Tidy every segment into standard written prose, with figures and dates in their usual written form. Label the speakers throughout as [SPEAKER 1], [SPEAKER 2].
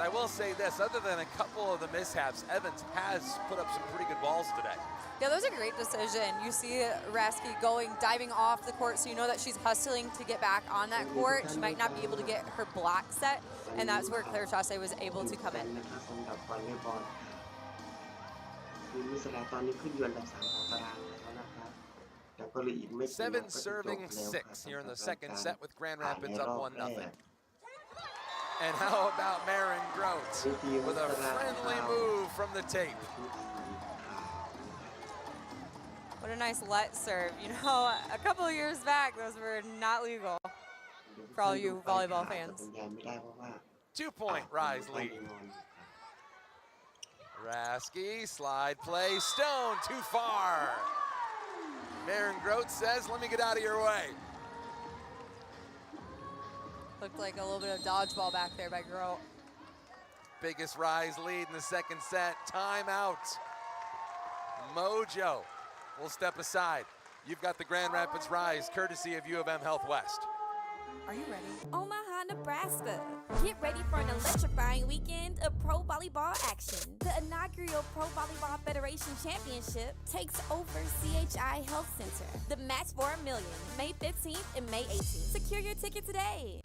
[SPEAKER 1] I will say this, other than a couple of the mishaps, Evans has put up some pretty good balls today.
[SPEAKER 2] Yeah, that was a great decision. You see Rasky diving off the court, so you know that she's hustling to get back on that court. She might not be able to get her block set, and that's where Claire Chasse was able to come in.
[SPEAKER 1] Seven serving 6 here in the second set with Grand Rapids up 1-0. And how about Maren Grote with a friendly move from the tape.
[SPEAKER 2] What a nice let serve. You know, a couple of years back, those were not legal for all you volleyball fans.
[SPEAKER 1] 2-point Rise lead. Rasky, slide play, Stone, too far. Maren Grote says, let me get out of your way.
[SPEAKER 2] Looked like a little bit of dodgeball back there by Grote.
[SPEAKER 1] Biggest Rise lead in the second set, timeout. Mojo will step aside. You've got the Grand Rapids Rise, courtesy of U of M Health West.
[SPEAKER 2] Are you ready?
[SPEAKER 3] Omaha, Nebraska. Get ready for an electrifying weekend of pro volleyball action. The inaugural Pro Volleyball Federation Championship takes over CHI Health Center. The match for $1 million, May 15th and May 18th. Secure your ticket today.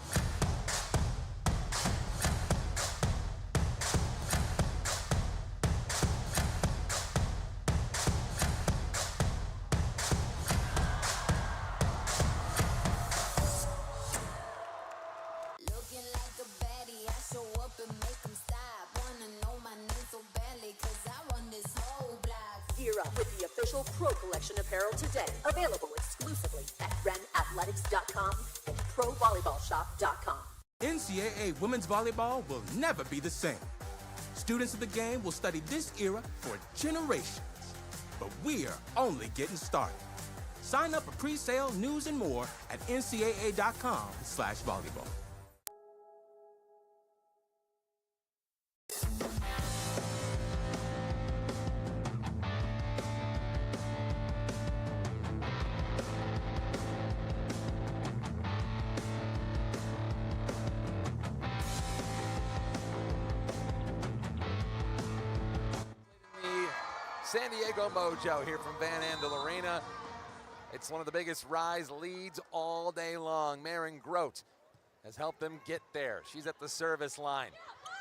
[SPEAKER 4] Gear up with the official Pro Collection apparel today. Available exclusively at renathletics.com and provolleyballshop.com.
[SPEAKER 5] NCAA women's volleyball will never be the same. Students of the game will study this era for generations. But we're only getting started. Sign up for pre-sale, news, and more at ncaa.com/volleyball.
[SPEAKER 1] San Diego Mojo here from Van Andel Arena. It's one of the biggest Rise leads all day long. Maren Grote has helped them get there. She's at the service line.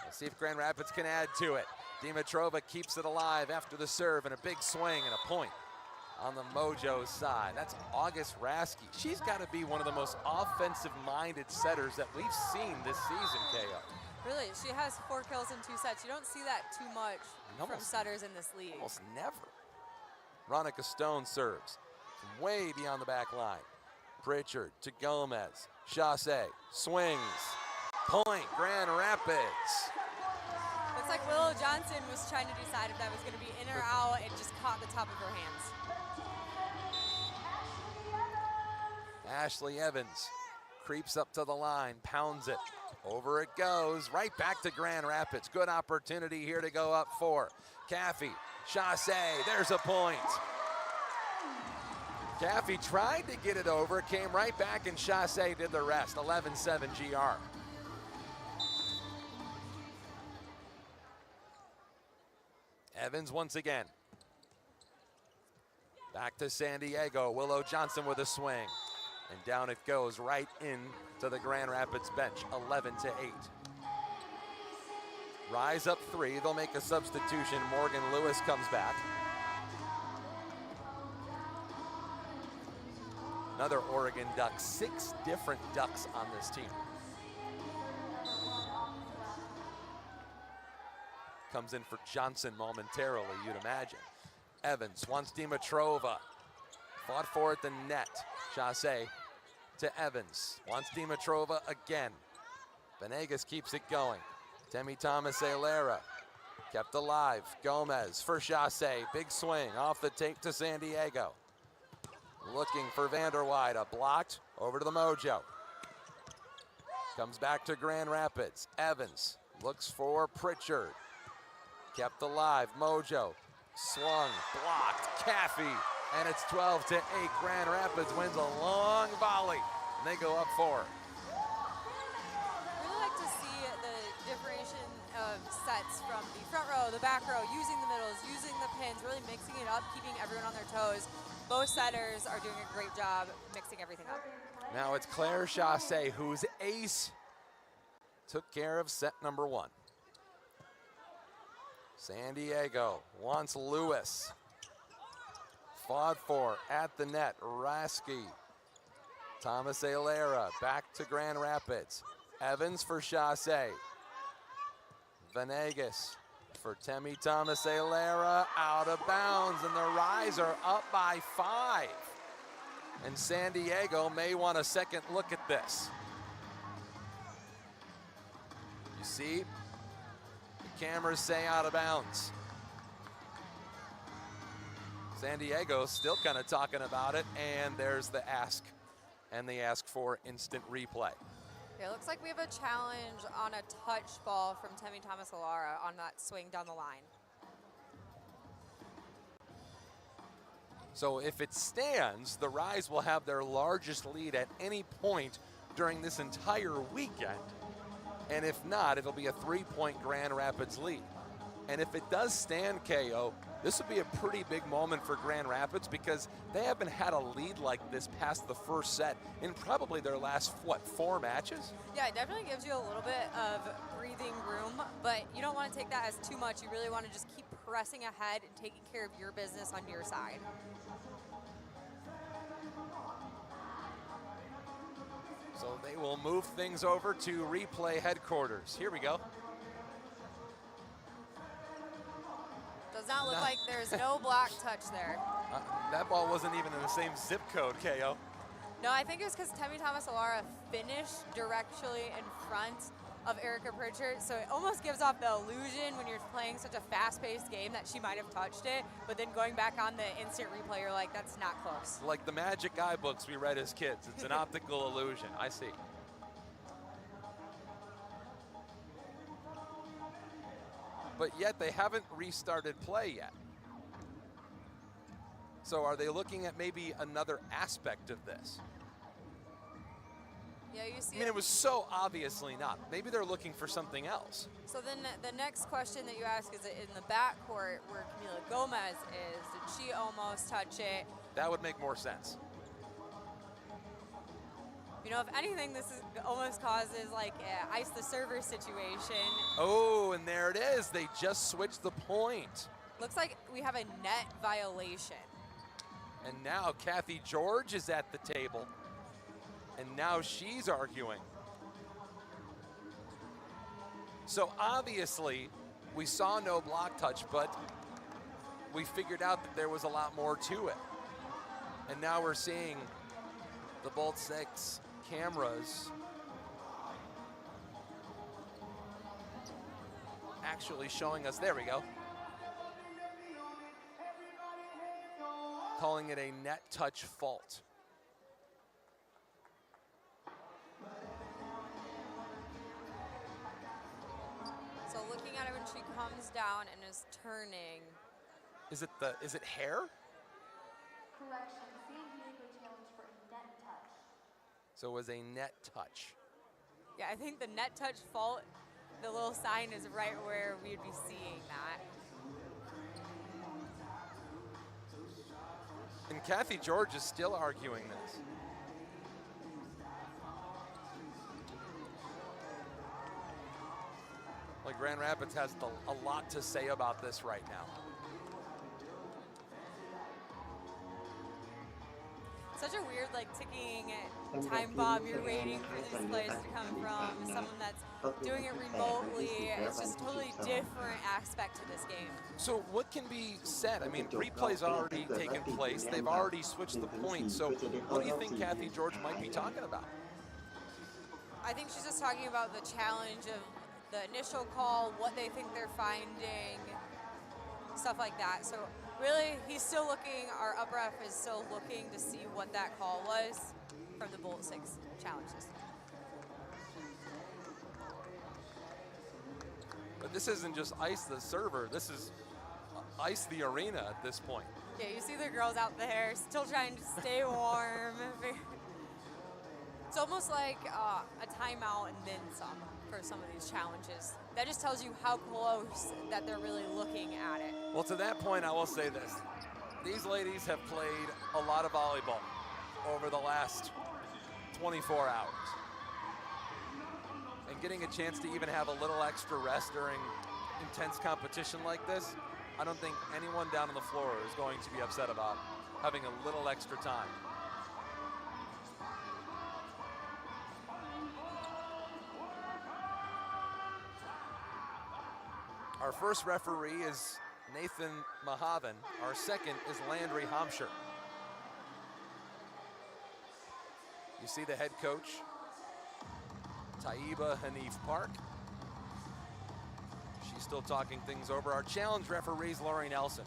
[SPEAKER 1] We'll see if Grand Rapids can add to it. Dimitrova keeps it alive after the serve and a big swing and a point on the Mojo side. That's August Rasky. She's got to be one of the most offensive-minded setters that we've seen this season, KO.
[SPEAKER 2] Really, she has 4 kills in 2 sets. You don't see that too much from setters in this league.
[SPEAKER 1] Almost never. Veronica Stone serves from way beyond the back line. Pritchard to Gomez. Chasse swings. Point, Grand Rapids.
[SPEAKER 2] Looks like Willow Johnson was trying to decide if that was going to be in or out and just caught the top of her hands.
[SPEAKER 1] Ashley Evans creeps up to the line, pounds it. Over it goes, right back to Grand Rapids. Good opportunity here to go up 4. Caffey, Chasse, there's a point. Caffey tried to get it over, came right back, and Chasse did the rest. 11-7 GR. Evans once again. Back to San Diego. Willow Johnson with a swing. And down it goes right into the Grand Rapids bench, 11-8. Rise up 3, they'll make a substitution. Morgan Lewis comes back. Another Oregon Duck, 6 different Ducks on this team. Comes in for Johnson momentarily, you'd imagine. Evans wants Dimitrova. Fought for at the net. Chasse to Evans. Wants Dimitrova again. Venegas keeps it going. Temi Thomas-Ailera kept alive. Gomez for Chasse. Big swing off the tape to San Diego. Looking for Vanderweide. Blocked over to the Mojo. Comes back to Grand Rapids. Evans looks for Pritchard. Kept alive. Mojo swung, blocked. Caffey. And it's 12-8. Grand Rapids wins a long volley. And they go up 4.
[SPEAKER 2] Really like to see the differentiation of sets from the front row, the back row, using the middles, using the pins, really mixing it up, keeping everyone on their toes. Both setters are doing a great job mixing everything up.
[SPEAKER 1] Now it's Claire Chassé, whose ace took care of set number 1. San Diego wants Lewis. Fought for at the net, Rasky. Thomas Ailera back to Grand Rapids. Evans for Chassé. Venegas for Temi Thomas Ailera, out of bounds, and the Rise are up by 5. And San Diego may want a second look at this. You see, the cameras say out of bounds. San Diego still kind of talking about it, and there's the ask. And they ask for instant replay.
[SPEAKER 2] Yeah, it looks like we have a challenge on a touch ball from Temi Thomas Ailera on that swing down the line.
[SPEAKER 1] So if it stands, the Rise will have their largest lead at any point during this entire weekend. And if not, it'll be a 3-point Grand Rapids lead. And if it does stand, KO, this would be a pretty big moment for Grand Rapids because they haven't had a lead like this past the first set in probably their last, 4 matches?
[SPEAKER 2] Yeah, it definitely gives you a little bit of breathing room, but you don't want to take that as too much. You really want to just keep pressing ahead and taking care of your business on your side.
[SPEAKER 1] So they will move things over to replay headquarters. Here we go.
[SPEAKER 2] Does not look like there's no block touch there.
[SPEAKER 1] That ball wasn't even in the same zip code, KO.
[SPEAKER 2] No, I think it was because Temi Thomas Ailera finished directly in front of Erica Pritchard, so it almost gives off the illusion when you're playing such a fast-paced game that she might have touched it, but then going back on the instant replay, you're like, that's not close.
[SPEAKER 1] Like the magic guidebooks we read as kids. It's an optical illusion. I see. But yet they haven't restarted play yet. So are they looking at maybe another aspect of this?
[SPEAKER 2] Yeah, you see.
[SPEAKER 1] I mean, it was so obviously not. Maybe they're looking for something else.
[SPEAKER 2] So then the next question that you ask is in the backcourt where Camila Gomez is, did she almost touch it?
[SPEAKER 1] That would make more sense.
[SPEAKER 2] You know, if anything, this is almost causes like a ice the server situation.
[SPEAKER 1] Oh, and there it is. They just switched the point.
[SPEAKER 2] Looks like we have a net violation.
[SPEAKER 1] And now Kathy George is at the table. And now she's arguing. So obviously, we saw no block touch, but we figured out that there was a lot more to it. And now we're seeing the Bolt 6 cameras actually showing us, there we go, calling it a net touch fault.
[SPEAKER 2] So looking at it when she comes down and is turning.
[SPEAKER 1] Is it hair?
[SPEAKER 6] Correction, San Diego challenge for a net touch.
[SPEAKER 1] So it was a net touch.
[SPEAKER 2] Yeah, I think the net touch fault, the little sign is right where we'd be seeing that.
[SPEAKER 1] And Kathy George is still arguing this. Like Grand Rapids has a lot to say about this right now.
[SPEAKER 2] Such a weird, like, ticking time bomb. You're waiting for these plays to come from someone that's doing it remotely. It's just a totally different aspect to this game.
[SPEAKER 1] So what can be said? I mean, replay's already taken place. They've already switched the point. So what do you think Kathy George might be talking about?
[SPEAKER 2] I think she's just talking about the challenge of the initial call, what they think they're finding, stuff like that. So really, he's still looking, our up ref is still looking to see what that call was from the Bolt 6 challenges.
[SPEAKER 1] But this isn't just ice the server. This is ice the arena at this point.
[SPEAKER 2] Yeah, you see the girls out there still trying to stay warm. It's almost like a timeout and then some. for some of these challenges. That just tells you how close that they're really looking at it.
[SPEAKER 1] Well, to that point, I will say this. These ladies have played a lot of volleyball over the last 24 hours. And getting a chance to even have a little extra rest during intense competition like this, I don't think anyone down on the floor is going to be upset about having a little extra time. Our first referee is Nathan Mahavan. Our second is Landry Hampshire. You see the head coach, Taiba Hanif Park. She's still talking things over. Our challenge referee is Lori Nelson.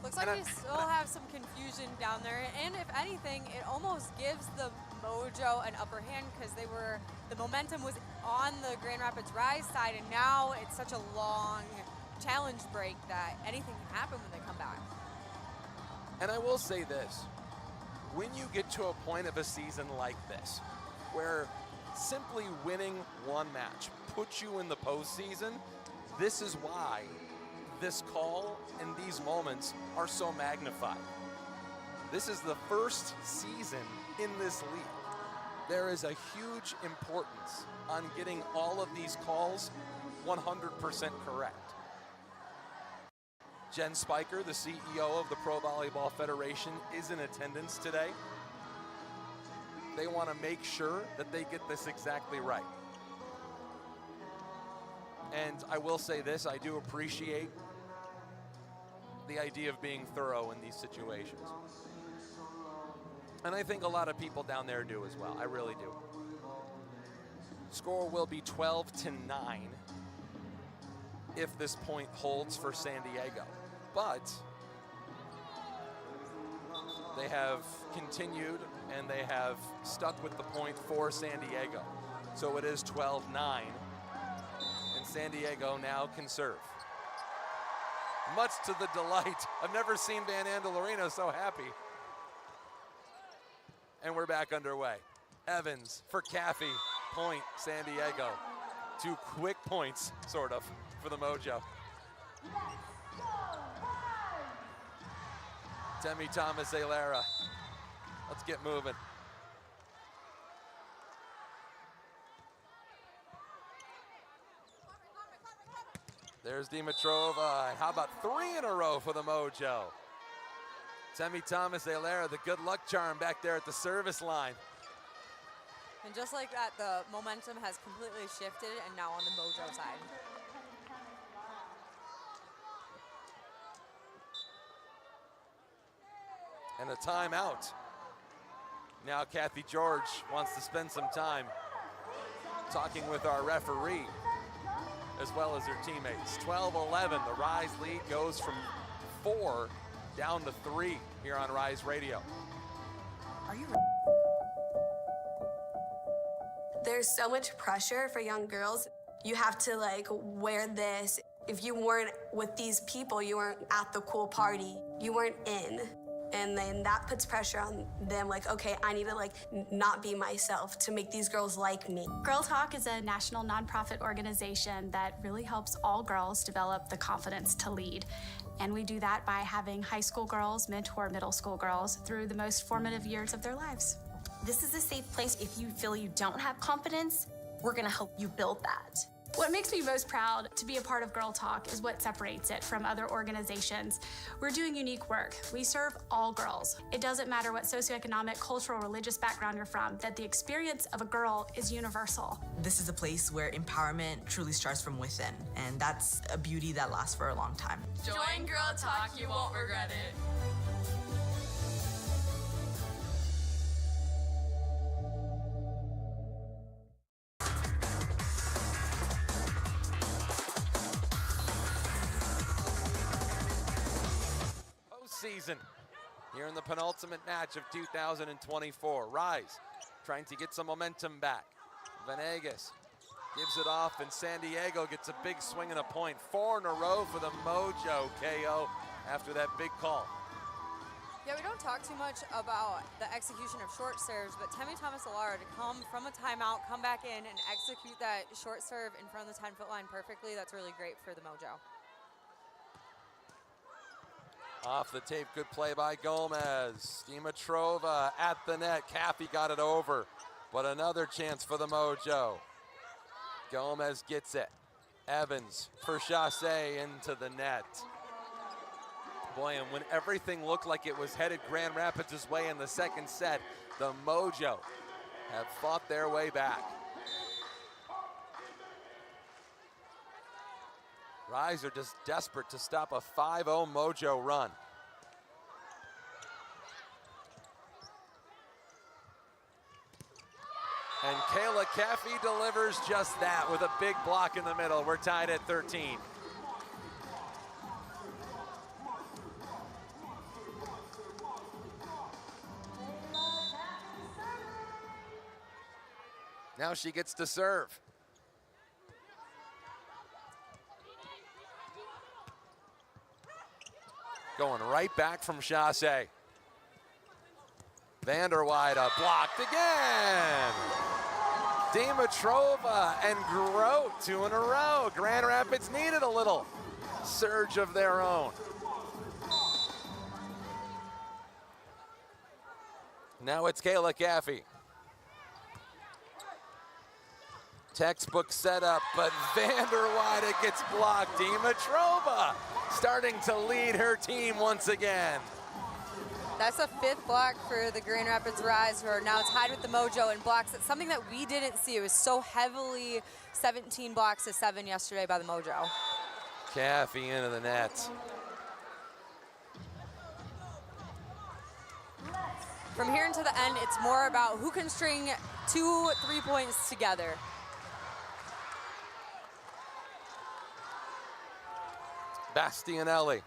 [SPEAKER 2] Looks like we still have some confusion down there, and if anything, it almost gives the Mojo an upper hand because the momentum was on the Grand Rapids Rise side, and now it's such a long challenge break that anything can happen when they come back.
[SPEAKER 1] And I will say this, when you get to a point of a season like this, where simply winning one match puts you in the postseason, this is why this call and these moments are so magnified. This is the first season in this league. There is a huge importance on getting all of these calls 100% correct. Jen Spiker, the CEO of the Pro Volleyball Federation, is in attendance today. They want to make sure that they get this exactly right. And I will say this, I do appreciate the idea of being thorough in these situations. And I think a lot of people down there do as well, I really do. Score will be 12-9 if this point holds for San Diego. But they have continued and they have stuck with the point for San Diego. So it is 12-9, and San Diego now can serve. Much to the delight. I've never seen Van Andalorino so happy. And we're back underway. Evans for Caffey, point San Diego. 2 quick points, sort of, for the Mojo. Demi Thomas Ailera. Let's get moving. There's Dimitrova. How about 3 in a row for the Mojo? Demi Thomas Ailera, the good luck charm back there at the service line.
[SPEAKER 2] And just like that, the momentum has completely shifted and now on the Mojo side.
[SPEAKER 1] And a timeout. Now Kathy George wants to spend some time talking with our referee as well as her teammates. 12-11, the Rise lead goes from 4 down to 3 here on Rise Radio.
[SPEAKER 7] There's so much pressure for young girls. You have to wear this. If you weren't with these people, you weren't at the cool party, you weren't in. And then that puts pressure on them, okay, I need to not be myself to make these girls like me.
[SPEAKER 8] Girl Talk is a national nonprofit organization that really helps all girls develop the confidence to lead. And we do that by having high school girls mentor middle school girls through the most formative years of their lives.
[SPEAKER 9] This is a safe place. If you feel you don't have confidence, we're gonna help you build that.
[SPEAKER 8] What makes me most proud to be a part of Girl Talk is what separates it from other organizations. We're doing unique work. We serve all girls. It doesn't matter what socioeconomic, cultural, religious background you're from, that the experience of a girl is universal.
[SPEAKER 10] This is a place where empowerment truly starts from within, and that's a beauty that lasts for a long time.
[SPEAKER 9] Join Girl Talk, you won't regret it.
[SPEAKER 1] Season here in the penultimate match of 2024. Rise trying to get some momentum back. Venegas gives it off, and San Diego gets a big swing and a point. 4 in a row for the Mojo KO after that big call.
[SPEAKER 2] Yeah, we don't talk too much about the execution of short serves, but Temi Thomas-Alara to come from a timeout, come back in, and execute that short serve in front of the 10-foot line perfectly, that's really great for the Mojo.
[SPEAKER 1] Off the tape, good play by Gomez. Dimitrova at the net. Caffey got it over, but another chance for the Mojo. Gomez gets it. Evans for Chasse into the net. Boy, and when everything looked like it was headed Grand Rapids' way in the second set, the Mojo have fought their way back. Reiser just desperate to stop a 5-0 Mojo run. And Kayla Caffey delivers just that with a big block in the middle. We're tied at 13. Now she gets to serve. Going right back from Chasse. Vanderweide blocked again. Dimitrova and Grote, 2 in a row. Grand Rapids needed a little surge of their own. Now it's Kayla Caffey. Textbook setup, but Vanderweide gets blocked. Dimitrova starting to lead her team once again.
[SPEAKER 2] That's a 5th block for the Grand Rapids Rise, who are now tied with the Mojo in blocks. It's something that we didn't see. It was so heavily 17 blocks to 7 yesterday by the Mojo.
[SPEAKER 1] Caffey into the net.
[SPEAKER 2] From here until the end, it's more about who can string 2 3-points together.
[SPEAKER 1] Bastianelli.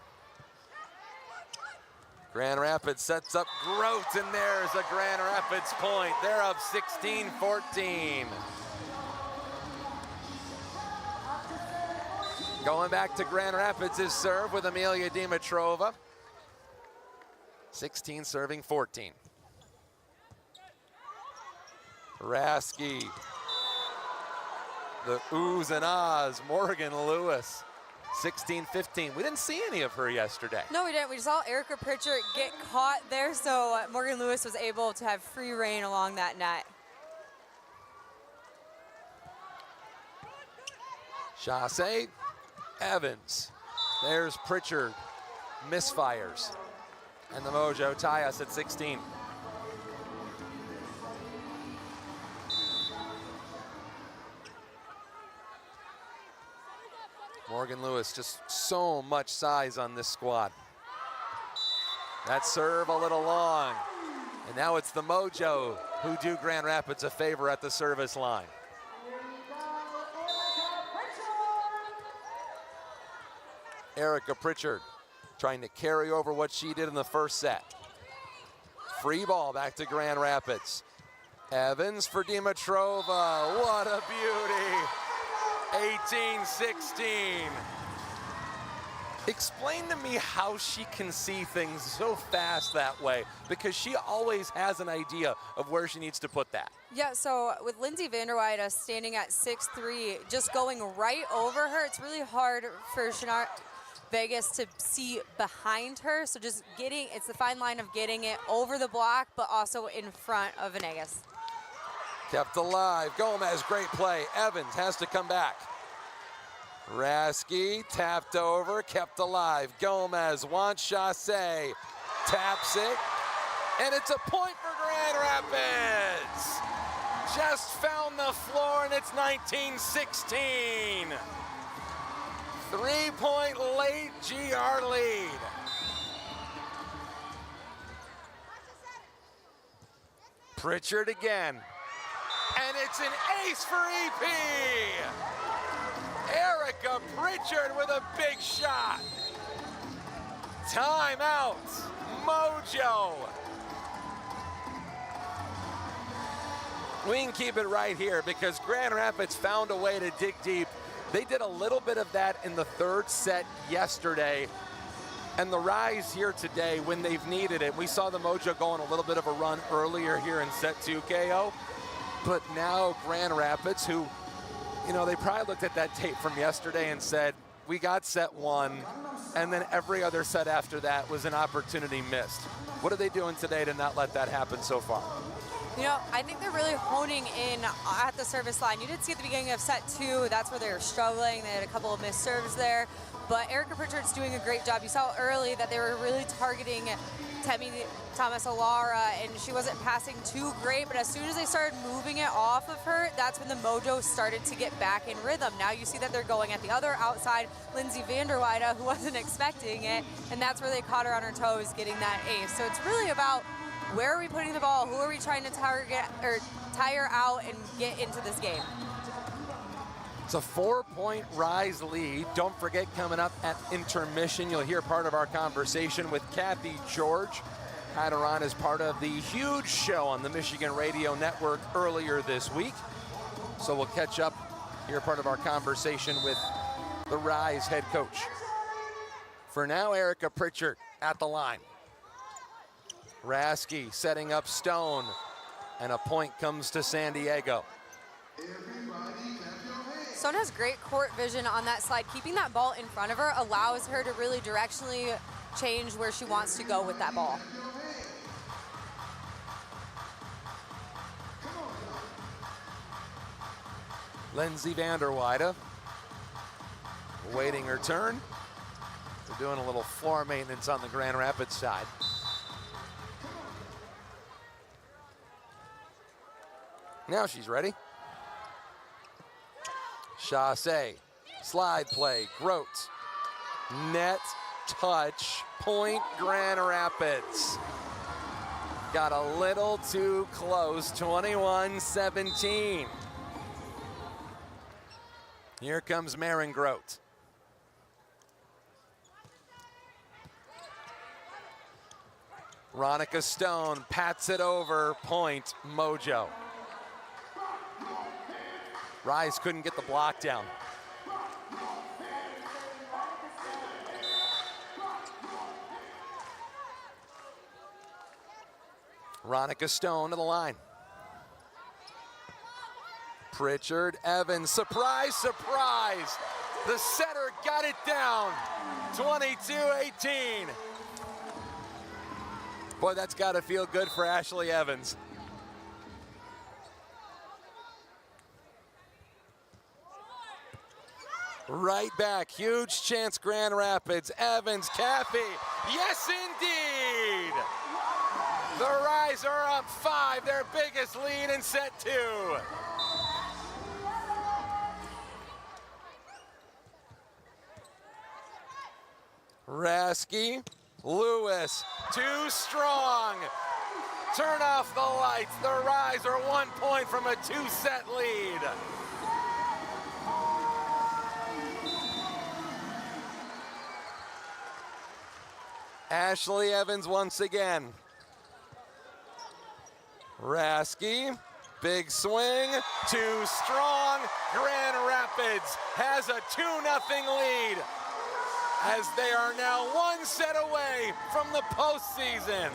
[SPEAKER 1] Grand Rapids sets up Grote, and there's a Grand Rapids point. They're up 16-14. Going back to Grand Rapids is serve with Amelia Dimitrova. 16 serving 14. Rasky. The oohs and ahs, Morgan Lewis. 16-15. We didn't see any of her yesterday.
[SPEAKER 2] No, we didn't. We saw Erica Pritchard get caught there, so Morgan Lewis was able to have free reign along that net.
[SPEAKER 1] Chasse, Evans. There's Pritchard. Misfires. And the Mojo tie us at 16. Morgan Lewis, just so much size on this squad. That serve a little long. And now it's the Mojo who do Grand Rapids a favor at the service line. Erica Pritchard trying to carry over what she did in the first set. Free ball back to Grand Rapids. Evans for Dimitrova. What a beauty. 18-16. Explain to me how she can see things so fast that way, because she always has an idea of where she needs to put that.
[SPEAKER 2] Yeah, so with Lindsay Vanderweide standing at 6'3", just going right over her, it's really hard for Shanart Vegas to see behind her. So just getting, it's the fine line of getting it over the block, but also in front of Venegas.
[SPEAKER 1] Kept alive. Gomez, great play. Evans has to come back. Rasky tapped over, kept alive. Gomez wants Chasse, taps it, and it's a point for Grand Rapids. Just found the floor, and it's 19-16. 3-point late GR lead. Pritchard again. And it's an ace for EP. Erica Pritchard with a big shot. Timeout, Mojo. We can keep it right here because Grand Rapids found a way to dig deep. They did a little bit of that in the third set yesterday. And the Rise here today, when they've needed it, we saw the Mojo go on a little bit of a run earlier here in set 2, KO. But now Grand Rapids, who, you know, they probably looked at that tape from yesterday and said, we got set 1, and then every other set after that was an opportunity missed. What are they doing today to not let that happen so far?
[SPEAKER 2] You know, I think they're really honing in at the service line. You did see at the beginning of set 2, that's where they were struggling. They had a couple of missed serves there. But Erica Pritchard's doing a great job. You saw early that they were really targeting Temi Thomas Alara, and she wasn't passing too great, but as soon as they started moving it off of her, that's when the Mojo started to get back in rhythm. Now you see that they're going at the other outside, Lindsay Vanderweide, who wasn't expecting it, and that's where they caught her on her toes getting that ace. So it's really about where are we putting the ball, who are we trying to target or tire out and get into this game.
[SPEAKER 1] It's a 4-point Rise lead. Don't forget, coming up at intermission, you'll hear part of our conversation with Kathy George. Had her on as part of the huge show on the Michigan Radio Network earlier this week. So we'll catch up, hear part of our conversation with the Rise head coach. For now, Erica Pritchard at the line. Rasky setting up Stone, and a point comes to San Diego.
[SPEAKER 2] Stone has great court vision on that slide. Keeping that ball in front of her allows her to really directionally change where she wants to go with that ball.
[SPEAKER 1] Lindsay Vanderweide waiting her turn. They're doing a little floor maintenance on the Grand Rapids side. Now she's ready. Chassé, slide play, Grote, net, touch, point, Grand Rapids. Got a little too close, 21-17. Here comes Maren Grote. Ronica Stone pats it over, point, Mojo. Rise couldn't get the block down. Ronica Stone to the line. Pritchard, Evans, surprise, surprise. The setter got it down, 22-18. Boy, that's gotta feel good for Ashley Evans. Right back, huge chance, Grand Rapids. Evans, Caffey, yes indeed! The Rise are up 5, their biggest lead in set 2. Rasky, Lewis, too strong. Turn off the lights. The Rise are 1 point from a 2-set lead. Ashley Evans once again. Rasky, big swing, too strong. Grand Rapids has a 2-0 lead as they are now 1 set away from the postseason.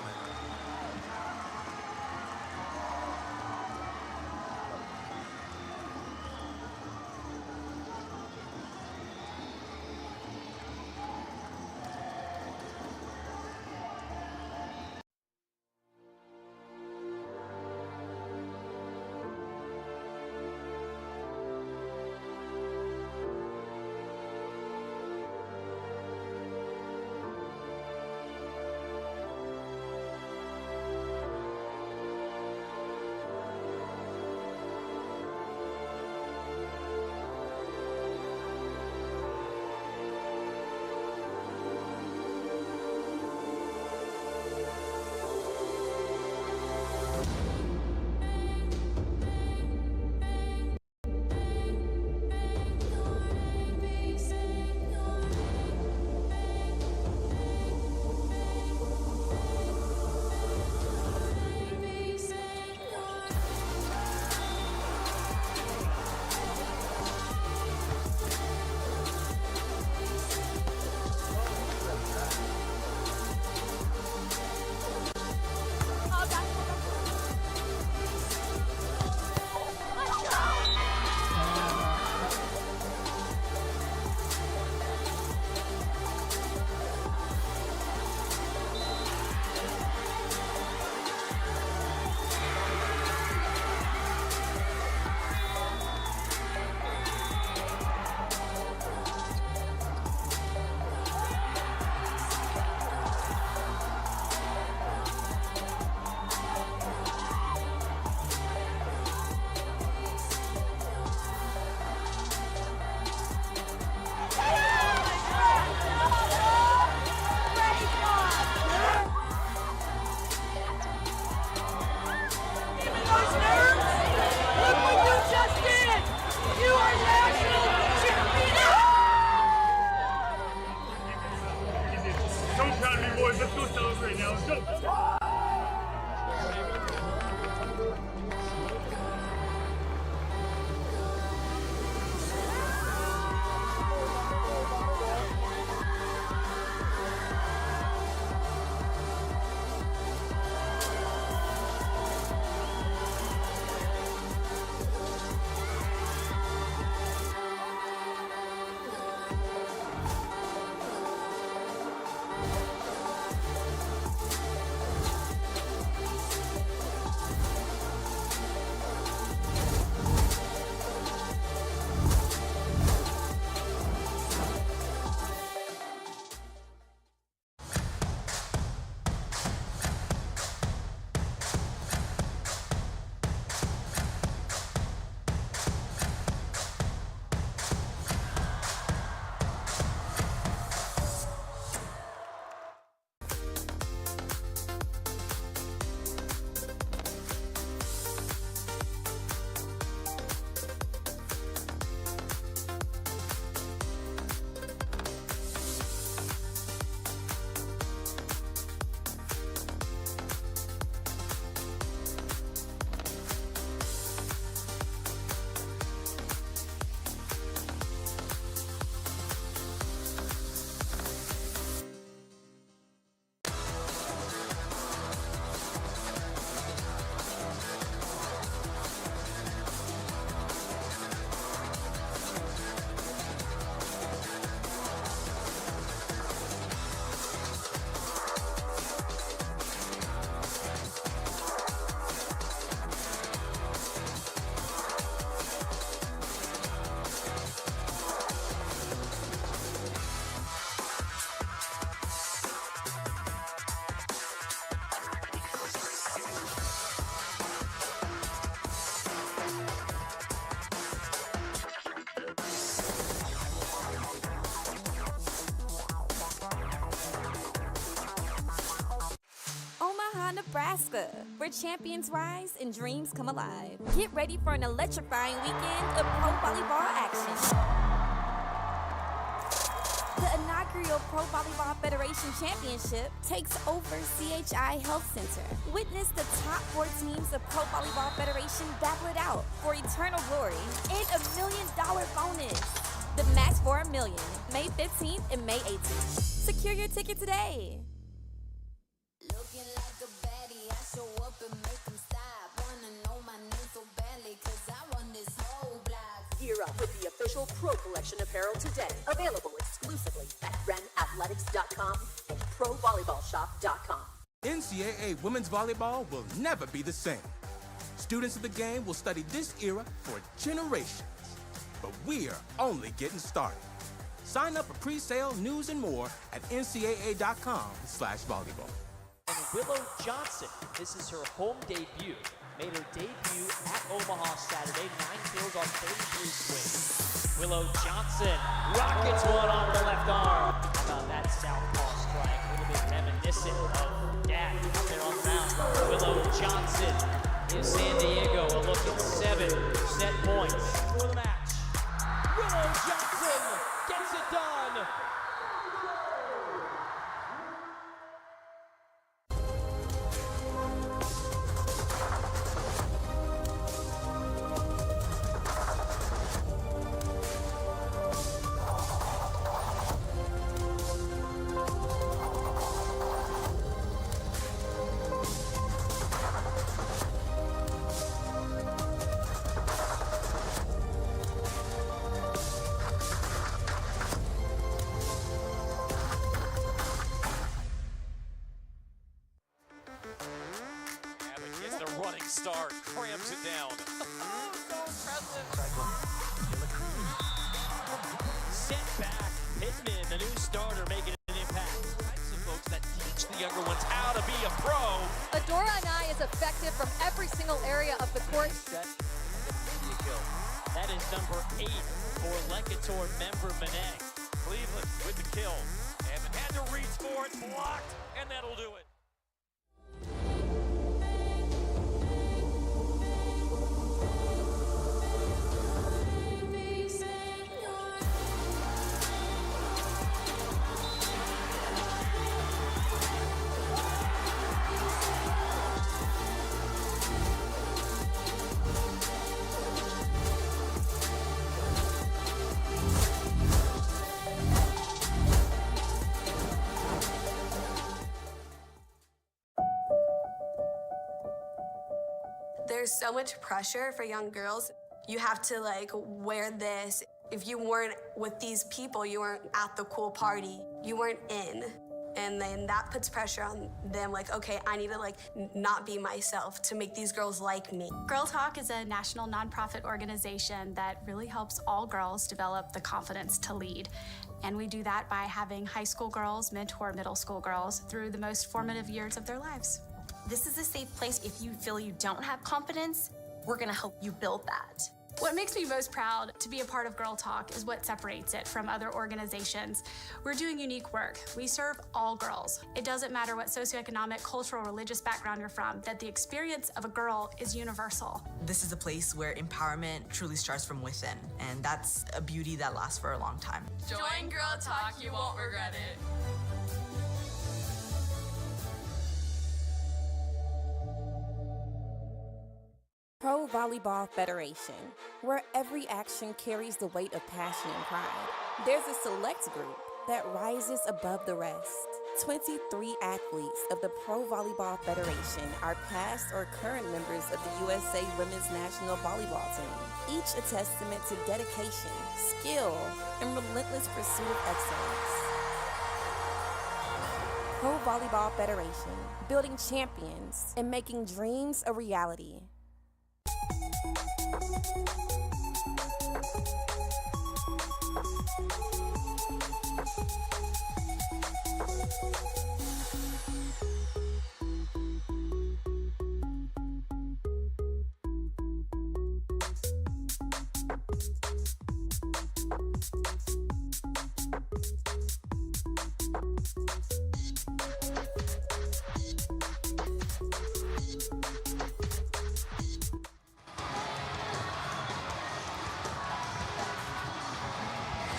[SPEAKER 3] Omaha, Nebraska, where champions rise and dreams come alive. Get ready for an electrifying weekend of pro volleyball action. The inaugural Pro Volleyball Federation Championship takes over CHI Health Center. Witness the top 4 teams of Pro Volleyball Federation battle it out for eternal glory and $1 million bonus. The match for $1 million, May 15th and May 18th. Secure your ticket today.
[SPEAKER 11] Looking like a baddie, I show up and make them stop. Wanna know my name so badly, cause I run this whole block.
[SPEAKER 4] Gear up with the official Pro Collection apparel today. Available exclusively at renathletics.com and provolleyballshop.com.
[SPEAKER 5] NCAA women's volleyball will never be the same. Students of the game will study this era for generations. But we're only getting started. Sign up for pre-sale, news, and more at ncaa.com/volleyball.
[SPEAKER 12] And Willow Johnson, this is her home debut. Made her debut at Omaha Saturday, 9 kills on 33 swings. Willow Johnson rockets one off the left arm. How about that southpaw strike? A little bit reminiscent of Dad out there on the mound. Willow Johnson gives San Diego a look at 7 set points for the match. Willow Johnson gets it done.
[SPEAKER 1] Star crams it down. So impressive.
[SPEAKER 12] Set back. Pittman, the new starter, making an impact.
[SPEAKER 1] Some folks that teach the younger ones how to be a pro.
[SPEAKER 13] Adora Anai is effective from every single area of the court.
[SPEAKER 12] That is number 8 for Lecator member Manet.
[SPEAKER 1] Cleveland with the kill. Evan had to reach for it, blocked, and that'll do it.
[SPEAKER 7] There's so much pressure for young girls. You have to like wear this. If you weren't with these people, you weren't at the cool party. You weren't in. And then that puts pressure on them like, okay, I need to like not be myself to make these girls like me.
[SPEAKER 8] Girl Talk is a national nonprofit organization that really helps all girls develop the confidence to lead. And we do that by having high school girls mentor middle school girls through the most formative years of their lives.
[SPEAKER 9] This is a safe place if you feel you don't have confidence. We're gonna help you build that.
[SPEAKER 8] What makes me most proud to be a part of Girl Talk is what separates it from other organizations. We're doing unique work. We serve all girls. It doesn't matter what socioeconomic, cultural, religious background you're from, that the experience of a girl is universal.
[SPEAKER 10] This is a place where empowerment truly starts from within, and that's a beauty that lasts for a long time.
[SPEAKER 14] Join Girl Talk, you won't regret it.
[SPEAKER 3] Pro Volleyball Federation, where every action carries the weight of passion and pride. There's a select group that rises above the rest. 23 athletes of the Pro Volleyball Federation are past or current members of the USA Women's National Volleyball Team, each a testament to dedication, skill, and relentless pursuit of excellence. Pro Volleyball Federation, building champions and making dreams a reality.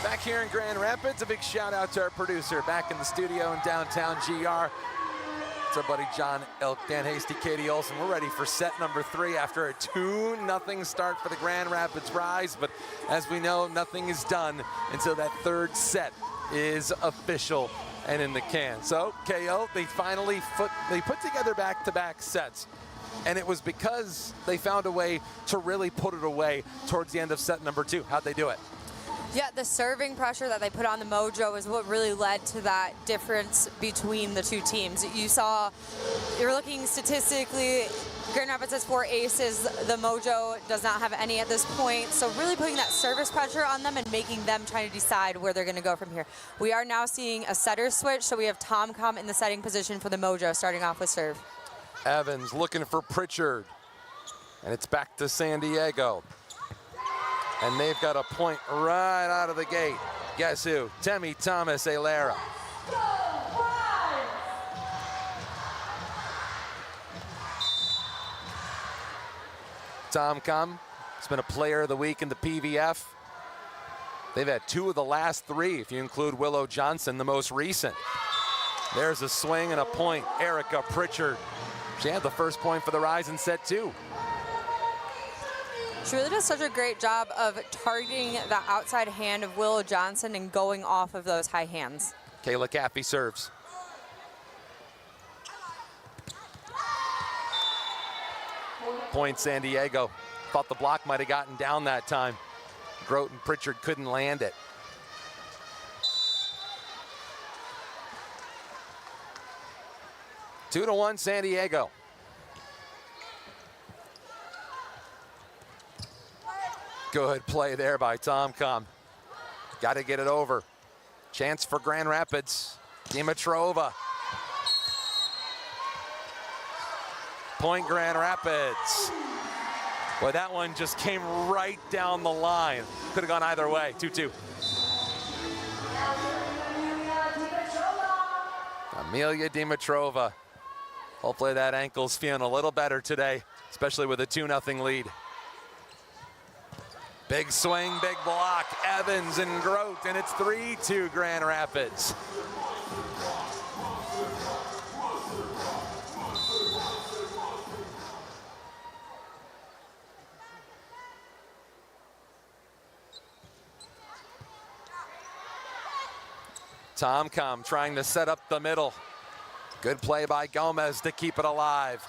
[SPEAKER 1] Back here in Grand Rapids, a big shout out to our producer back in the studio in downtown GR. It's our buddy John Elk, Dan Hasty, Katie Olson. We're ready for set number 3 after a 2-0 start for the Grand Rapids Rise. But as we know, nothing is done until that third set is official and in the can. So KO, they finally put together back-to-back sets. And it was because they found a way to really put it away towards the end of set number 2. How'd they do it?
[SPEAKER 2] Yeah, the serving pressure that they put on the Mojo is what really led to that difference between the two teams. You're looking statistically, Grand Rapids has 4 aces. The Mojo does not have any at this point. So really putting that service pressure on them and making them try to decide where they're going to go from here. We are now seeing a setter switch. So we have Tom Com in the setting position for the Mojo, starting off with serve.
[SPEAKER 1] Evans looking for Pritchard. And it's back to San Diego. And they've got a point right out of the gate. Guess who? Temi Thomas Ailera. Tom Com has been a player of the week in the PVF. They've had 2 of the last 3, if you include Willow Johnson, the most recent. There's a swing and a point. Erica Pritchard. She had the first point for the Rise in set 2.
[SPEAKER 2] She really does such a great job of targeting the outside hand of Willow Johnson and going off of those high hands.
[SPEAKER 1] Kayla Caffey serves. Point San Diego. Thought the block might have gotten down that time. Grote and Pritchard couldn't land it. Two to 1 San Diego. Good play there by Tom Com. Got to get it over. Chance for Grand Rapids. Dimitrova. Point Grand Rapids. Boy, that one just came right down the line. Could have gone either way. 2-2. Amelia Dimitrova. Hopefully that ankle's feeling a little better today, especially with a 2-0 lead. Big swing, big block, Evans and Grote, and it's 3-2 Grand Rapids. Tom Com trying to set up the middle. Good play by Gomez to keep it alive.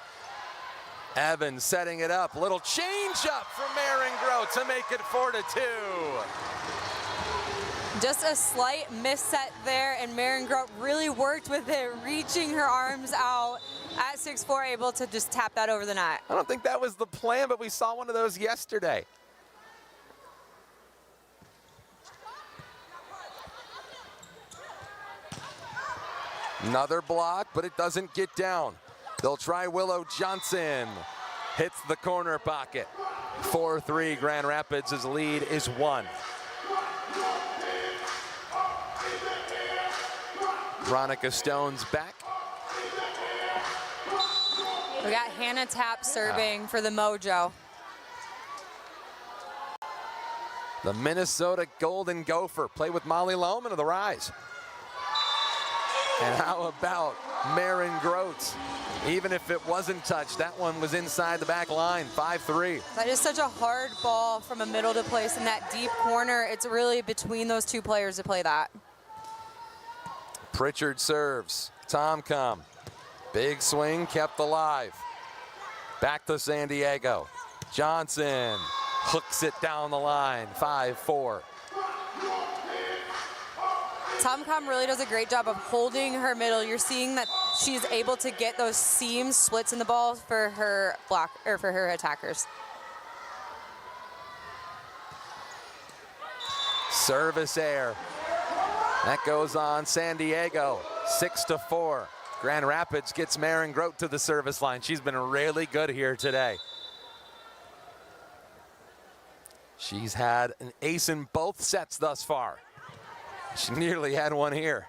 [SPEAKER 1] Evans setting it up. Little change up from Marin Grote to make it 4-2.
[SPEAKER 2] Just a slight misset there, and Marin Grote really worked with it, reaching her arms out at 6'4", able to just tap that over the net.
[SPEAKER 1] I don't think that was the plan, but we saw one of those yesterday. Another block, but it doesn't get down. They'll try Willow Johnson. Hits the corner pocket. 4-3 Grand Rapids' lead is 1. Veronica Stone's back.
[SPEAKER 2] We got Hannah Tapp serving for the Mojo.
[SPEAKER 1] The Minnesota Golden Gopher play with Molly Lohman of the Rise. And how about Marin Grote? Even if it wasn't touched, that one was inside the back line, 5-3.
[SPEAKER 2] That is such a hard ball from a middle to place in that deep corner. It's really between those two players to play that.
[SPEAKER 1] Pritchard serves. Tom Com. Big swing kept alive. Back to San Diego. Johnson hooks it down the line, 5-4.
[SPEAKER 2] Tom Com really does a great job of holding her middle. You're seeing that she's able to get those seam splits in the ball for her for her attackers.
[SPEAKER 1] Service air. That goes on San Diego, 6-4. Grand Rapids gets Marin Grote to the service line. She's been really good here today. She's had an ace in both sets thus far. She nearly had one here.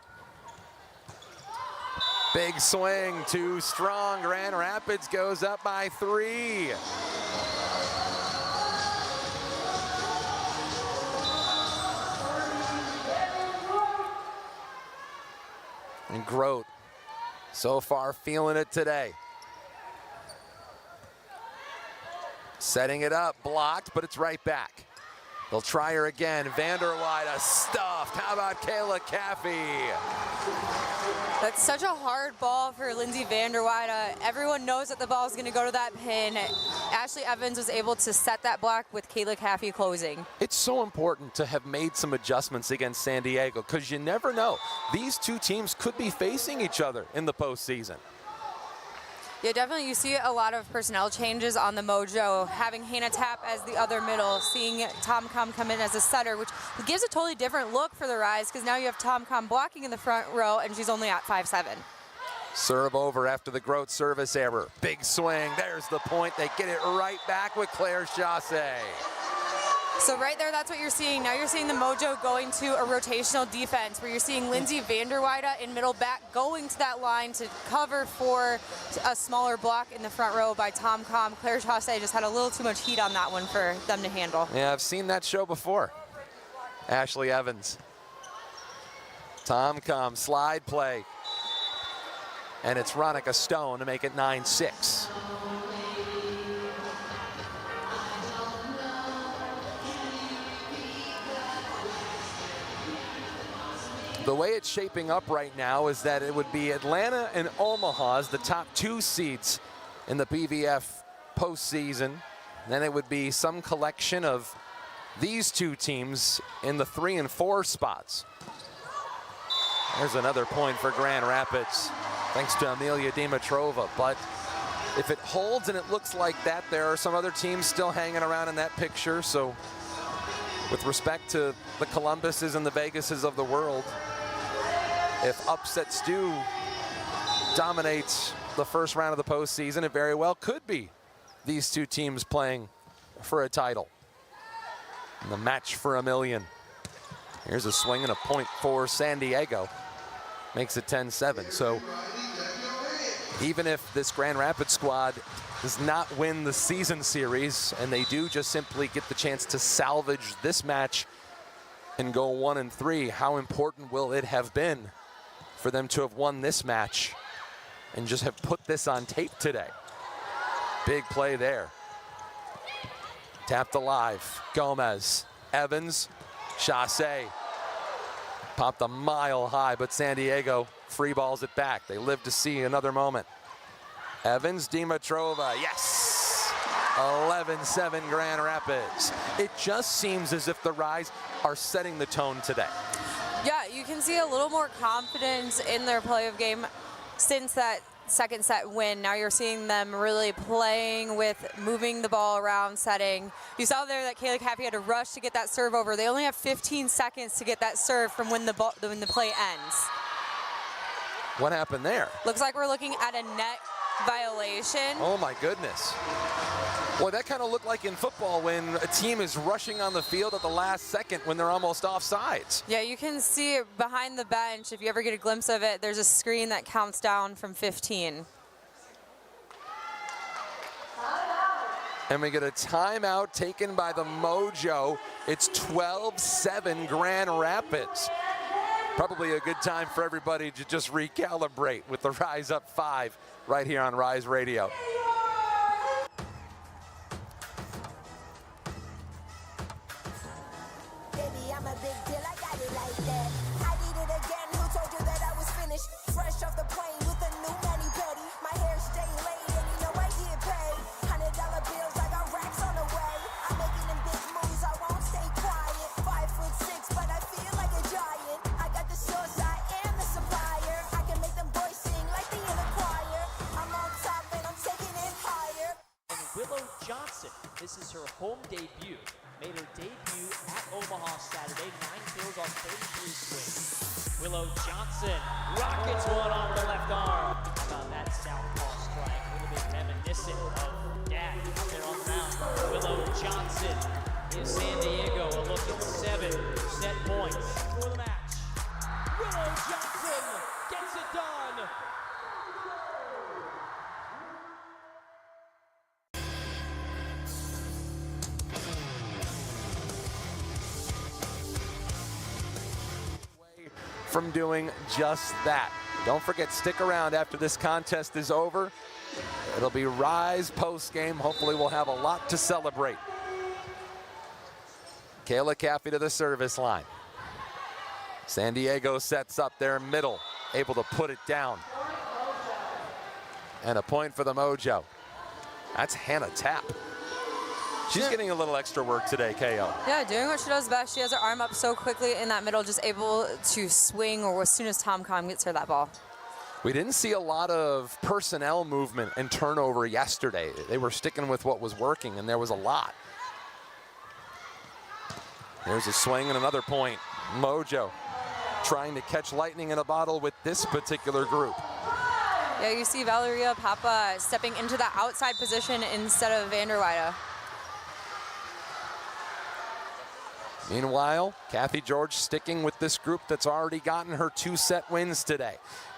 [SPEAKER 1] Big swing, too strong. Grand Rapids goes up by 3. And Grote, so far feeling it today. Setting it up, blocked, but it's right back. They'll try her again. Vanderweide stuffed. How about Kayla Caffey?
[SPEAKER 2] That's such a hard ball for Lindsay Vanderweide. Everyone knows that the ball is going to go to that pin. Ashley Evans was able to set that block with Kayla Caffey closing.
[SPEAKER 1] It's so important to have made some adjustments against San Diego because you never know. These two teams could be facing each other in the postseason.
[SPEAKER 2] Yeah, definitely. You see a lot of personnel changes on the Mojo, having Hannah Tapp as the other middle, seeing Tom Com come in as a setter, which gives a totally different look for the Rise because now you have Tom Com blocking in the front row, and she's only at 5'7".
[SPEAKER 1] Serve over after the Grote service error. Big swing. There's the point. They get it right back with Claire Chassé.
[SPEAKER 2] So right there, that's what you're seeing. Now you're seeing the Mojo going to a rotational defense where you're seeing Lindsay Vanderweide in middle back going to that line to cover for a smaller block in the front row by Tom Com. Claire Chassé just had a little too much heat on that one for them to handle.
[SPEAKER 1] Yeah, I've seen that show before. Ashley Evans. Tom Com, slide play. And it's Ronica Stone to make it 9-6. The way it's shaping up right now is that it would be Atlanta and Omaha as the top 2 seeds in the PVF postseason. Then it would be some collection of these 2 teams in the 3 and 4 spots. There's another point for Grand Rapids, thanks to Amelia Dimitrova. But if it holds and it looks like that, there are some other teams still hanging around in that picture. So with respect to the Columbuses and the Vegases of the world, if upsets do dominate the first round of the postseason, it very well could be these 2 teams playing for a title. And the match for $1 million. Here's a swing and a point for San Diego. Makes it 10-7. So even if this Grand Rapids squad does not win the season series and they do just simply get the chance to salvage this match and go 1-3, how important will it have been for them to have won this match and just have put this on tape today? Big play there. Tapped alive. Gomez, Evans, Chassé. Popped a mile high, but San Diego free balls it back. They live to see another moment. Evans, Dimitrova, yes! 11-7 Grand Rapids. It just seems as if the Rise are setting the tone today.
[SPEAKER 2] Yeah, you can see a little more confidence in their play of game since that second set win. Now you're seeing them really playing with moving the ball around, setting. You saw there that Kayla Caffey had to rush to get that serve over. They only have 15 seconds to get that serve from when the play ends.
[SPEAKER 1] What happened there?
[SPEAKER 2] Looks like we're looking at a net violation.
[SPEAKER 1] Oh my goodness. Boy, that kind of looked like in football when a team is rushing on the field at the last second when they're almost offsides.
[SPEAKER 2] Yeah, you can see it behind the bench. If you ever get a glimpse of it, there's a screen that counts down from 15.
[SPEAKER 1] And we get a timeout taken by the Mojo. It's 12-7 Grand Rapids. Probably a good time for everybody to just recalibrate with the Rise up 5 right here on Rise Radio.
[SPEAKER 11] Baby, I'm a big deal, I got it like that. I did it again, who told you that I was finished? Fresh off the plane with a new mani-pedi. My hair stay laid and you know I get paid. $100 bills, I got racks on the way. I'm making them big moves, I won't stay quiet. 5'6", but I feel like a giant. I got the source, I am the supplier. I can make them boys sing like they in a choir. I'm on top and I'm taking it higher.
[SPEAKER 12] And Willow Johnson, this is her home debut. Made her debut at Omaha Saturday, 9 kills on 33 swings. Willow Johnson rockets one on the left arm. How about that southpaw strike? A little bit reminiscent of Dad out there on the mound. Willow Johnson gives San Diego a look at 7 set points for the match. Willow Johnson gets it done.
[SPEAKER 1] from doing just that. Don't forget, stick around after this contest is over. It'll be Rise post-game. Hopefully we'll have a lot to celebrate. Kayla Caffey to the service line. San Diego sets up their middle, able to put it down. And a point for the Mojo. That's Hannah Tapp. She's getting a little extra work today, KO.
[SPEAKER 2] Yeah, doing what she does best. She has her arm up so quickly in that middle, just able to swing or as soon as Tom Com gets her that ball.
[SPEAKER 1] We didn't see a lot of personnel movement and turnover yesterday. They were sticking with what was working, and there was a lot. There's a swing and another point. Mojo trying to catch lightning in a bottle with this particular group.
[SPEAKER 2] Yeah, you see Valeria Papa stepping into the outside position instead of Vanderweide.
[SPEAKER 1] Meanwhile, Kathy George sticking with this group that's already gotten her 2-set wins today.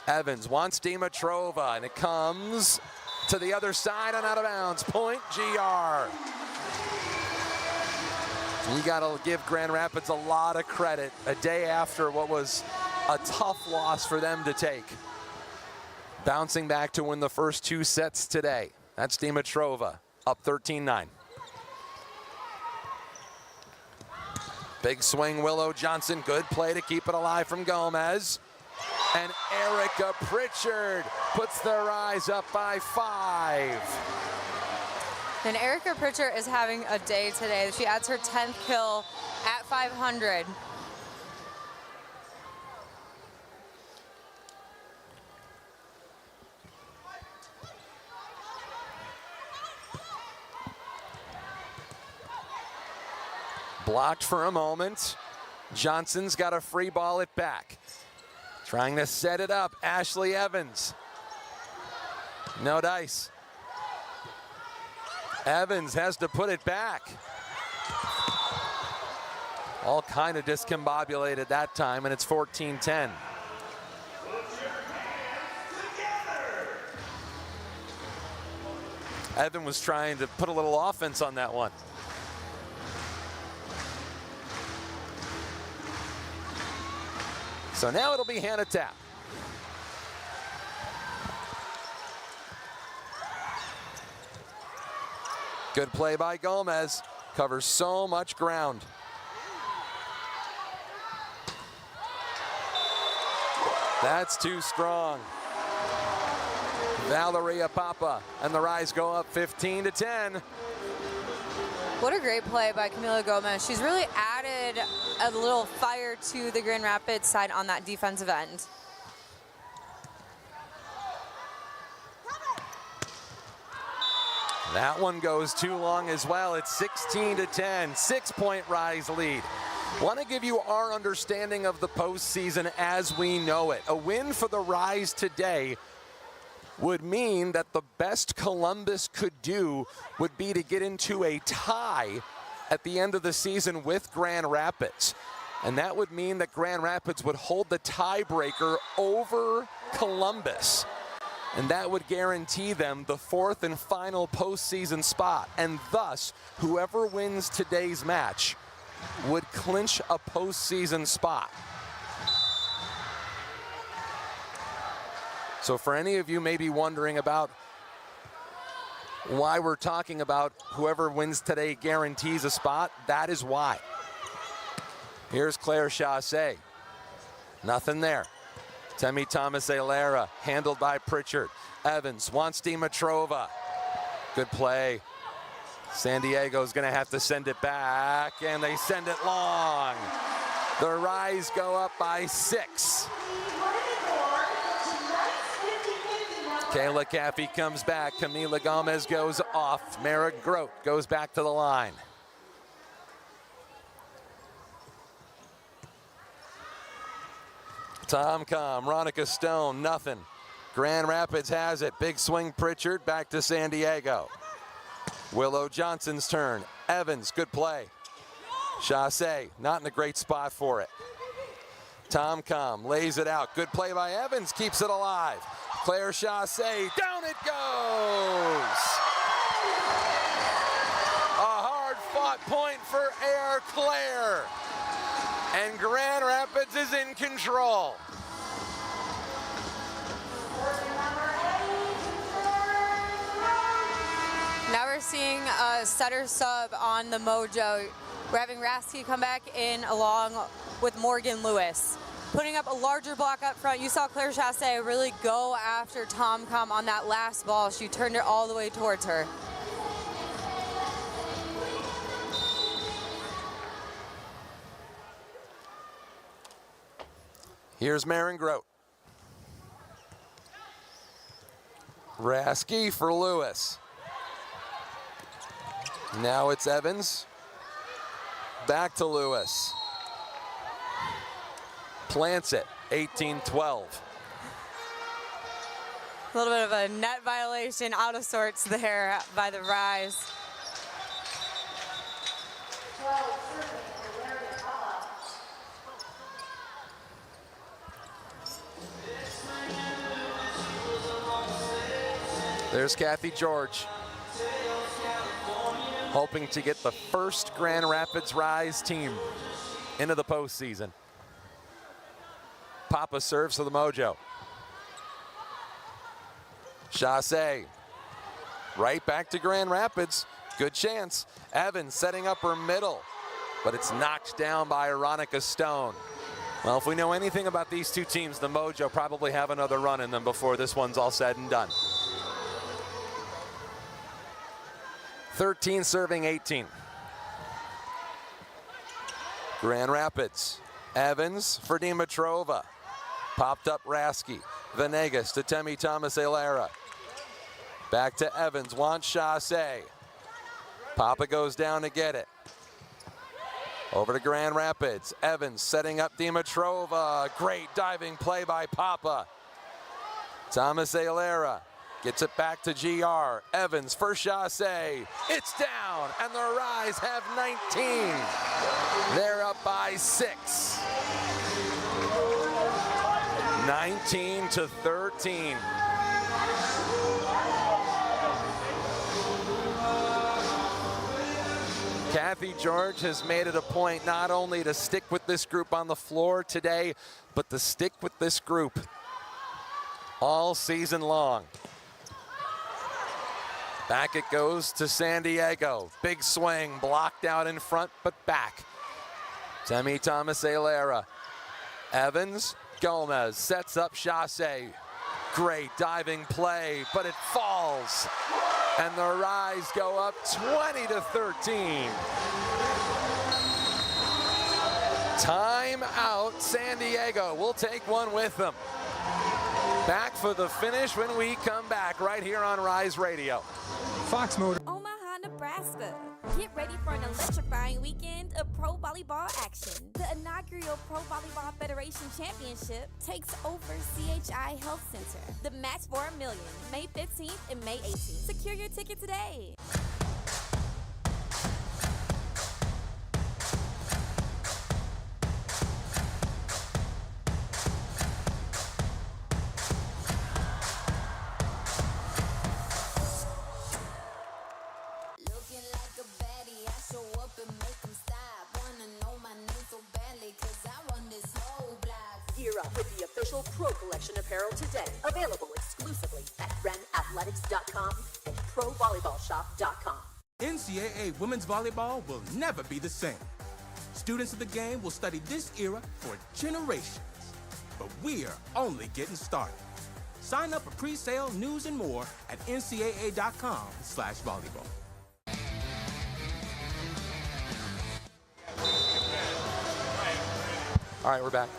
[SPEAKER 1] Evans wants Dimitrova, and it comes to the other side and out of bounds. Point GR. You got to give Grand Rapids a lot of credit a day after what was a tough loss for them to take. Bouncing back to win the first 2 sets today. That's Dimitrova, up 13-9. Big swing, Willow Johnson. Good play to keep it alive from Gomez. And Erica Pritchard puts the Rise up by 5.
[SPEAKER 2] And Erica Pritchard is having a day today. She adds her 10th kill at 500.
[SPEAKER 1] Blocked for a moment. Johnson's got a free ball it back. Trying to set it up, Ashley Evans. No dice. Evans has to put it back. All kind of discombobulated that time, and it's 14-10. Evan was trying to put a little offense on that one. So now it'll be Hannah Tapp. Good play by Gomez. Covers so much ground. That's too strong. Valeria Papa, and the Rise go up 15-10.
[SPEAKER 2] What a great play by Camila Gomez. She's really added a little fire to the Grand Rapids side on that defensive end.
[SPEAKER 1] That one goes too long as well. It's 16-10, 6-point Rise lead. Want to give you our understanding of the postseason as we know it. A win for the Rise today would mean that the best Columbus could do would be to get into a tie at the end of the season with Grand Rapids. And that would mean that Grand Rapids would hold the tiebreaker over Columbus. And that would guarantee them the 4th and final postseason spot. And thus, whoever wins today's match would clinch a postseason spot. So for any of you maybe wondering about why we're talking about whoever wins today guarantees a spot, that is why. Here's Claire Chassé. Nothing there. Temi Thomas-Alara handled by Pritchard. Evans wants Dimitrova. Good play. San Diego's gonna have to send it back, and they send it long. The Rise go up by 6. Kayla Caffey comes back. Camila Gomez goes off. Mara Grote goes back to the line. Tom Com, Ronica Stone, nothing. Grand Rapids has it. Big swing Pritchard, back to San Diego. Willow Johnson's turn. Evans, good play. Chassé, not in a great spot for it. Tom Com lays it out. Good play by Evans, keeps it alive. Claire Chassé, down it goes! A hard-fought point for Air Claire. And Grand Rapids is in control.
[SPEAKER 2] Now we're seeing a setter sub on the Mojo. We're having Rasky come back in along with Morgan Lewis. Putting up a larger block up front. You saw Claire Chassé really go after Tom-Com on that last ball. She turned it all the way towards her.
[SPEAKER 1] Here's Maren Grote. Rasky for Lewis. Now it's Evans. Back to Lewis. Plants it, 18-12.
[SPEAKER 2] A little bit of a net violation, out of sorts there by the Rise.
[SPEAKER 1] There's Kathy George, hoping to get the first Grand Rapids Rise team into the postseason. Papa serves to the Mojo. Chassé, right back to Grand Rapids. Good chance. Evans setting up her middle, but it's knocked down by Veronica Stone. Well, if we know anything about these two teams, the Mojo probably have another run in them before this one's all said and done. 13 serving 18. Grand Rapids. Evans for Dimitrova. Popped up Rasky. Venegas to Temi Thomas-Alara. Back to Evans, wants Chassé. Papa goes down to get it. Over to Grand Rapids. Evans setting up Dimitrova. Great diving play by Papa. Thomas-Alara gets it back to GR. Evans for Chassé. It's down, and the Rise have 19. They're up by 6. 19-13. Kathy George has made it a point not only to stick with this group on the floor today, but to stick with this group all season long. Back it goes to San Diego. Big swing, blocked out in front, but back. Temi Thomas-Alara. Evans, Gomez sets up Chassé. Great diving play, but it falls. And the Rise go up 20-13. Time out, San Diego. We'll take one with them. Back for the finish when we come back right here on Rise Radio.
[SPEAKER 5] Fox Motor.
[SPEAKER 3] Omaha, Nebraska. Get ready for an electrifying weekend of pro volleyball action. The inaugural Pro Volleyball Federation Championship takes over CHI Health Center. The match for $1 million, May 15th and May 18th. Secure your ticket today.
[SPEAKER 4] Gear up with the official Pro Collection apparel today. Available exclusively at renathletics.com and provolleyballshop.com.
[SPEAKER 5] NCAA women's volleyball will never be the same. Students of the game will study this era for generations. But we're only getting started. Sign up for pre-sale, news, and more at ncaa.com/volleyball.
[SPEAKER 1] All right, we're back.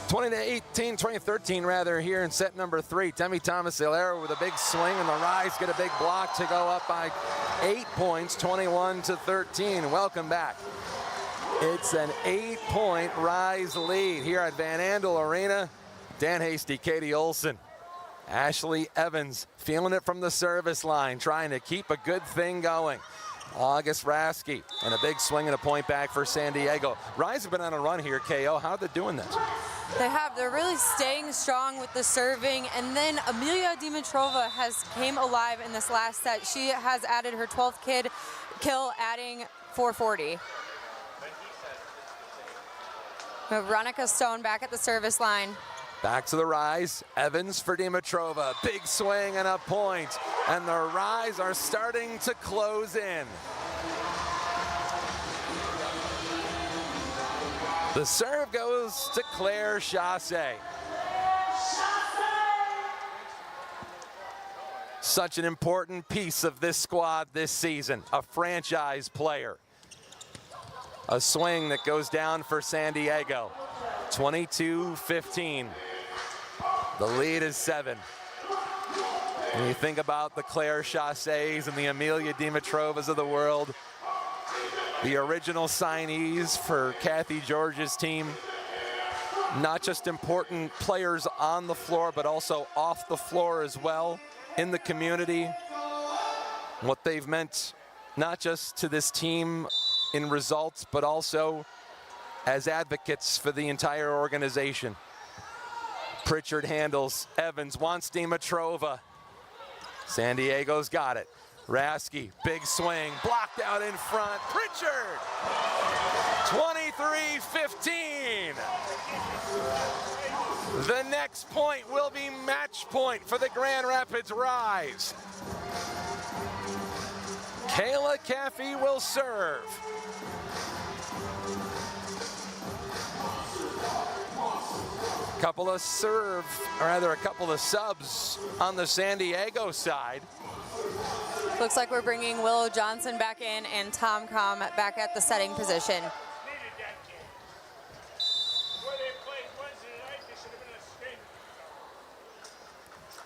[SPEAKER 1] 2013 rather, here in set number 3. Temi Thomas-Alara with a big swing, and the Rise get a big block to go up by 8 points, 21-13. Welcome back. It's an 8-point Rise lead here at Van Andel Arena. Dan Hasty, Katie Olson, Ashley Evans feeling it from the service line, trying to keep a good thing going. August Rasky, and a big swing and a point back for San Diego. Rise have been on a run here, KO. How are they doing this?
[SPEAKER 2] They have. They're really staying strong with the serving. And then Amelia Dimitrova has came alive in this last set. She has added her 12th kill, adding 440. Veronica Stone back at the service line.
[SPEAKER 1] Back to the rise. Evans for Dimitrova. Big swing and a point. And the Rise are starting to close in. The serve goes to Claire Chassé. Such an important piece of this squad this season, a franchise player. A swing that goes down for San Diego. 22-15. The lead is 7. When you think about the Claire Chassés and the Amelia Dimitrovas of the world, the original signees for Kathy George's team, not just important players on the floor, but also off the floor as well in the community. What they've meant not just to this team in results, but also as advocates for the entire organization. Pritchard handles. Evans wants Dimitrova. San Diego's got it. Rasky, big swing, blocked out in front. Pritchard, 23-15. The next point will be match point for the Grand Rapids Rise. Kayla Caffey will serve. A couple of subs on the San Diego side.
[SPEAKER 2] Looks like we're bringing Willow Johnson back in and Tom Com back at the setting position.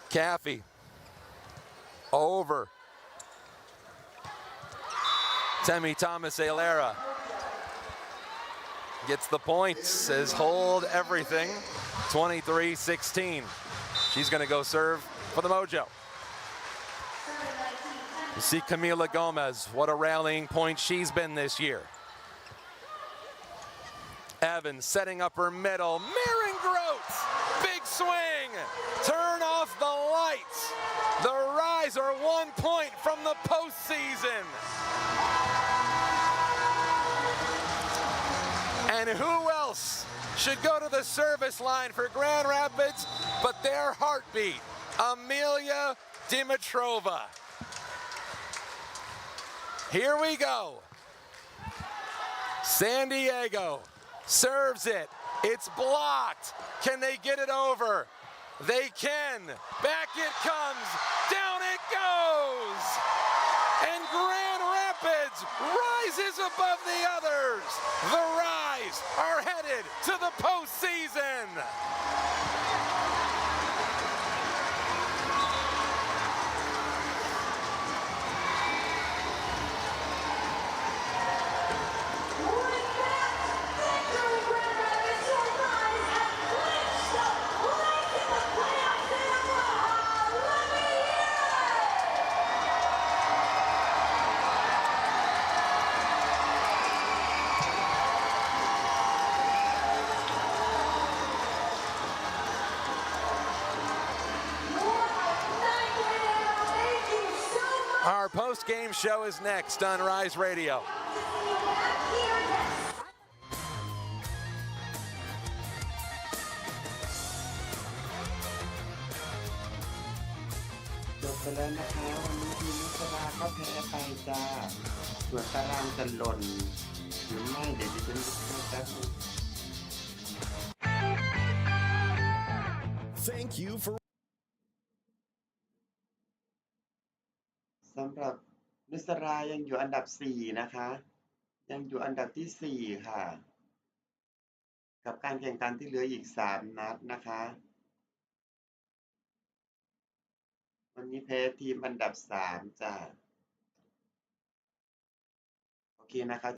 [SPEAKER 1] Caffey over. Temi Thomas-Ailera gets the point, says hold everything. 23-16. She's going to go serve for the Mojo. You see Camila Gomez, what a rallying point she's been this year. Evans setting up her middle. Maren Groth, big swing. Turn off the lights. The Rise are 1 point from the postseason. And who else should go to the service line for Grand Rapids but their heartbeat, Amelia Dimitrova. Here we go. San Diego serves it. It's blocked. Can they get it over? They can. Back it comes. Down it goes. And Grand Rapids rises above the others. The Rise are headed to the postseason. Our post-game show is next on Rise Radio.
[SPEAKER 15] Thank you for
[SPEAKER 16] สำหรับนุสรายังอยู่อันดับ4นะคะยังอยู่อันดับที่4ค่ะกับการแข่งขันที่เหลืออีก3นัดนะคะวันนี้แพ้ทีมอันดับ3จ้ะโอเคนะคะ